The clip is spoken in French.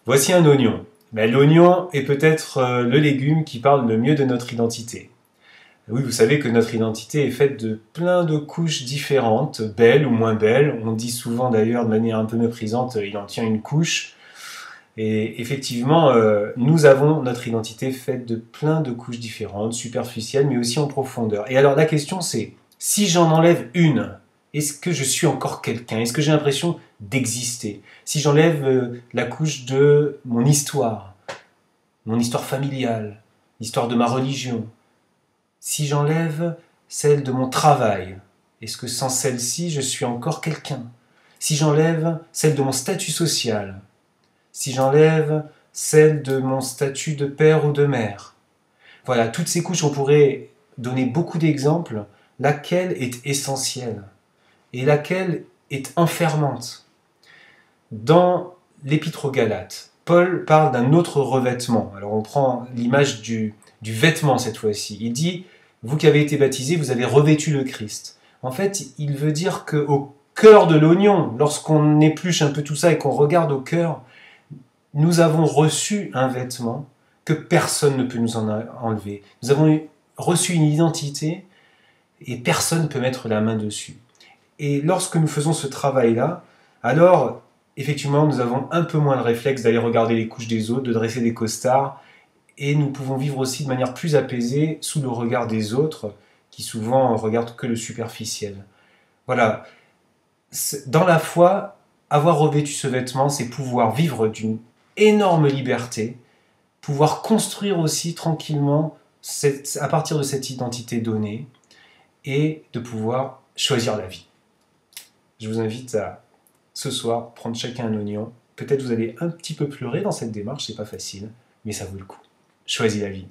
Voici un oignon. Ben, l'oignon est peut-être le légume qui parle le mieux de notre identité. Oui, vous savez que notre identité est faite de plein de couches différentes, belles ou moins belles. On dit souvent d'ailleurs de manière un peu méprisante, il en tient une couche. Et effectivement, nous avons notre identité faite de plein de couches différentes, superficielles, mais aussi en profondeur. Et alors la question c'est, si j'en enlève une, est-ce que je suis encore quelqu'un? Est-ce que j'ai l'impression d'exister? Si j'enlève la couche de mon histoire familiale, l'histoire de ma religion, si j'enlève celle de mon travail, est-ce que sans celle-ci, je suis encore quelqu'un? Si j'enlève celle de mon statut social, si j'enlève celle de mon statut de père ou de mère. Voilà, toutes ces couches, on pourrait donner beaucoup d'exemples. Laquelle est essentielle et laquelle est enfermante? Dans l'Épître aux Galates, Paul parle d'un autre revêtement. Alors on prend l'image du vêtement cette fois-ci. Il dit, vous qui avez été baptisés, vous avez revêtu le Christ. En fait, il veut dire qu'au cœur de l'oignon, lorsqu'on épluche un peu tout ça et qu'on regarde au cœur, nous avons reçu un vêtement que personne ne peut nous en enlever. Nous avons reçu une identité et personne ne peut mettre la main dessus. Et lorsque nous faisons ce travail-là, alors effectivement nous avons un peu moins le réflexe d'aller regarder les couches des autres, de dresser des costards, et nous pouvons vivre aussi de manière plus apaisée sous le regard des autres, qui souvent regardent que le superficiel. Voilà, dans la foi, avoir revêtu ce vêtement, c'est pouvoir vivre d'une énorme liberté, pouvoir construire aussi tranquillement à partir de cette identité donnée, et de pouvoir choisir la vie. Je vous invite à, ce soir, prendre chacun un oignon. Peut-être vous allez un petit peu pleurer dans cette démarche, c'est pas facile, mais ça vaut le coup. Choisis la vie.